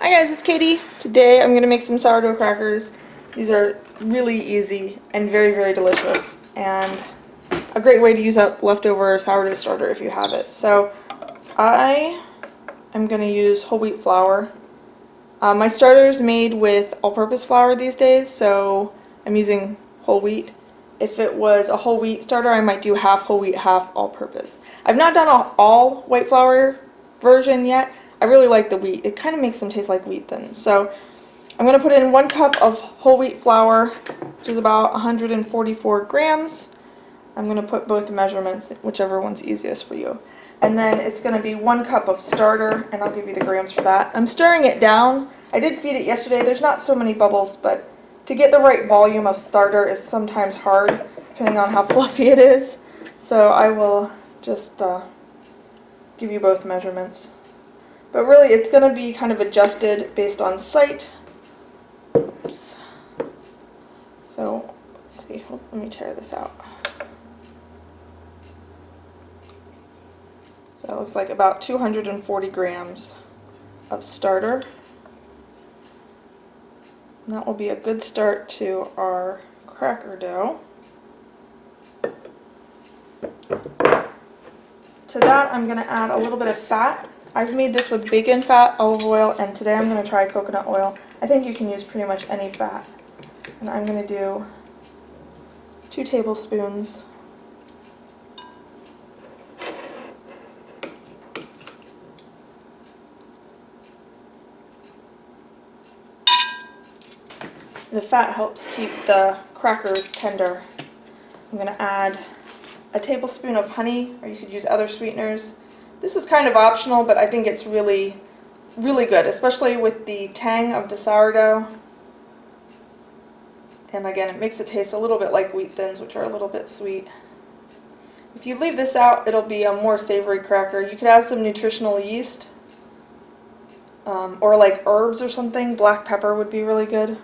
Hi guys, it's Katie. Today I'm going to make some sourdough crackers. These are really easy and very, very delicious, and a great way to use up leftover sourdough starter if you have it. So I am going to use whole wheat flour. My starter is made with all-purpose flour these days, so I'm using whole wheat. If it was a whole wheat starter, I might do half whole wheat, half all-purpose. I've not done an all white flour version yet. I really like the wheat. It kind of makes them taste like wheat thins. So I'm going to put in 1 cup of whole wheat flour, which is about 144 grams. I'm going to put both measurements, whichever one's easiest for you. And then it's going to be 1 cup of starter, and I'll give you the grams for that. I'm stirring it down. I did feed it yesterday. There's not so many bubbles, but to get the right volume of starter is sometimes hard, depending on how fluffy it is. So I will just give you both measurements. But really, it's going to be kind of adjusted based on sight. Oops. So, let's see. Let me tear this out. So it looks like about 240 grams of starter. And that will be a good start to our cracker dough. To that, I'm going to add a little bit of fat. I've made this with bacon fat, olive oil, and today I'm going to try coconut oil. I think you can use pretty much any fat. And I'm going to do 2 tablespoons. The fat helps keep the crackers tender. I'm going to add a tablespoon of honey, or you could use other sweeteners. This is kind of optional, but I think it's really, really good, especially with the tang of the sourdough. And again, it makes it taste a little bit like wheat thins, which are a little bit sweet. If you leave this out, it'll be a more savory cracker. You could add some nutritional yeast, or like herbs or something. Black pepper would be really good.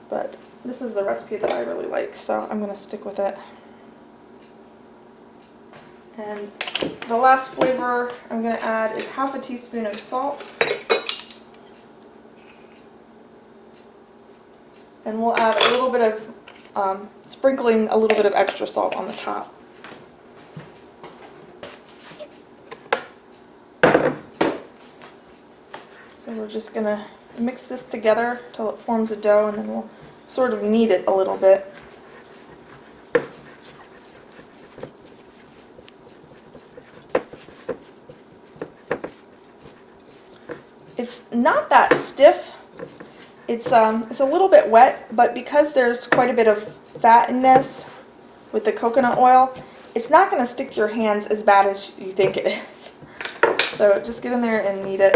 But this is the recipe that I really like, so I'm going to stick with it. And the last flavor I'm going to add is half a teaspoon of salt. And we'll add a little bit of, sprinkling a little bit of extra salt on the top. So we're just going to mix this together until it forms a dough, and then we'll sort of knead it a little bit. It's not that stiff. It's a little bit wet, but because there's quite a bit of fat in this with the coconut oil, it's not going to stick to your hands as bad as you think it is. So just get in there and knead it.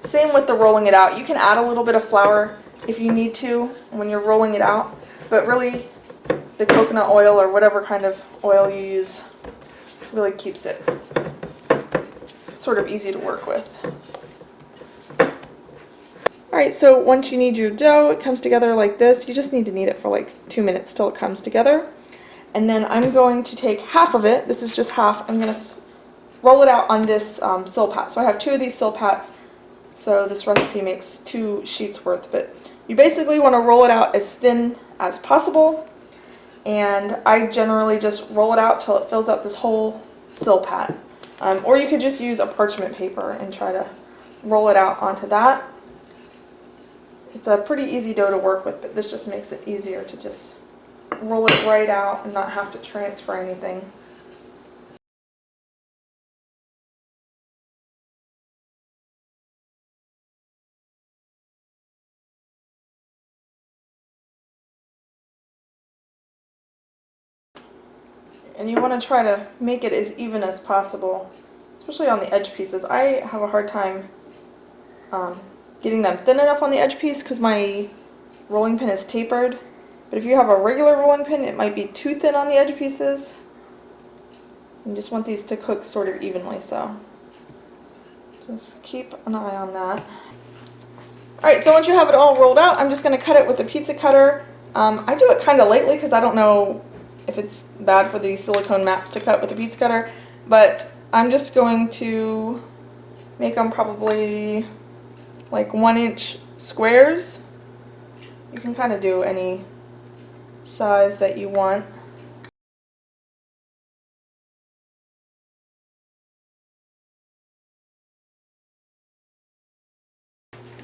Same with the rolling it out. You can add a little bit of flour if you need to when you're rolling it out, but really the coconut oil or whatever kind of oil you use really keeps it sort of easy to work with. Alright, so once you knead your dough, it comes together like this. You just need to knead it for like 2 minutes till it comes together. And then I'm going to take half of it, this is just half, I'm going to roll it out on this silpat. So I have 2 of these silpats, so this recipe makes 2 sheets worth. But you basically want to roll it out as thin as possible, and I generally just roll it out till it fills up this whole silpat. Or you could just use a parchment paper and try to roll it out onto that. It's a pretty easy dough to work with, but this just makes it easier to just roll it right out and not have to transfer anything. And you want to try to make it as even as possible, especially on the edge pieces. I have a hard time getting them thin enough on the edge piece because my rolling pin is tapered. But if you have a regular rolling pin, it might be too thin on the edge pieces. You just want these to cook sort of evenly, so just keep an eye on that. Alright, so once you have it all rolled out, I'm just going to cut it with a pizza cutter. I do it kind of lightly because I don't know if it's bad for the silicone mats to cut with a pizza cutter, but I'm just going to make them probably like 1-inch squares. You can kind of do any size that you want.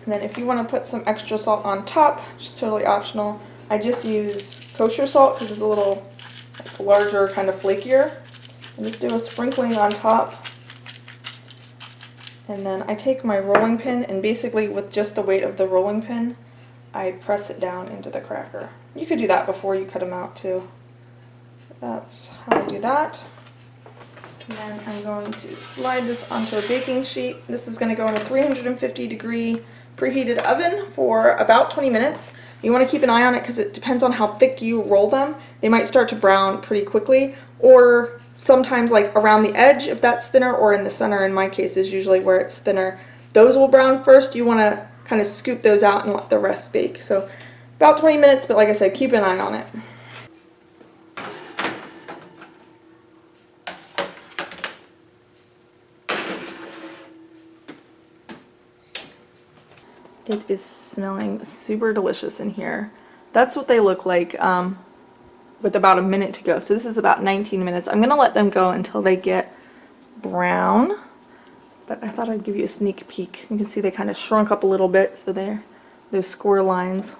And then if you want to put some extra salt on top, which is totally optional, I just use kosher salt because it's a little larger, kind of flakier. And just do a sprinkling on top. And then I take my rolling pin and basically with just the weight of the rolling pin, I press it down into the cracker. You could do that before you cut them out too. That's how I do that. And then I'm going to slide this onto a baking sheet. This is going to go in a 350-degree preheated oven for about 20 minutes. You want to keep an eye on it because it depends on how thick you roll them. They might start to brown pretty quickly, or sometimes like around the edge if that's thinner, or in the center in my case is usually where it's thinner. Those will brown first. You want to kind of scoop those out and let the rest bake. So about 20 minutes, but like I said, keep an eye on it. It is smelling super delicious in here. That's what they look like with about a minute to go. So this is about 19 minutes. I'm going to let them go until they get brown. But I thought I'd give you a sneak peek. You can see they kind of shrunk up a little bit, so they're those score lines.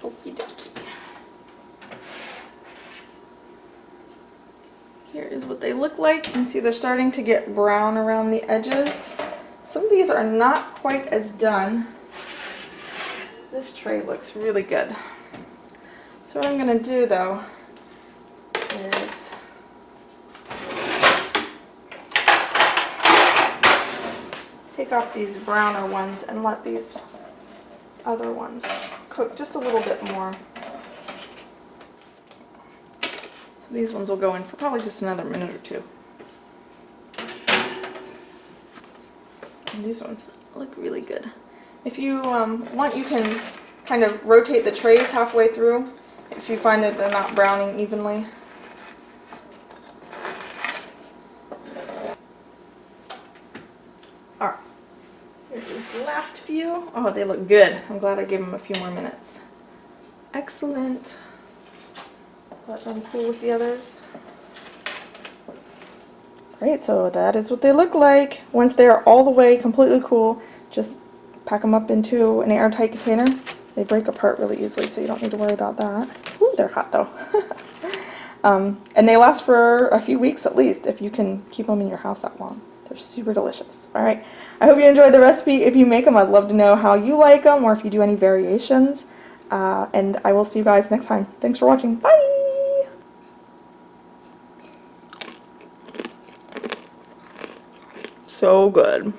Okie dokie. Here is what they look like. You can see they're starting to get brown around the edges. Some of these are not quite as done. This tray looks really good. So what I'm going to do though is take off these browner ones and let these other ones cook just a little bit more. So these ones will go in for probably just another minute or two. And these ones look really good. If you want, you can kind of rotate the trays halfway through if you find that they're not browning evenly. Alright, here's the last few. Oh, they look good. I'm glad I gave them a few more minutes. Excellent. Let them cool with the others. Great, so that is what they look like. Once they're all the way completely cool, just pack them up into an airtight container. They break apart really easily, so you don't need to worry about that. Ooh, they're hot though. And they last for a few weeks at least if you can keep them in your house that long. They're super delicious. All right, I hope you enjoyed the recipe. If you make them, I'd love to know how you like them or if you do any variations. And I will see you guys next time. Thanks for watching. Bye! So good.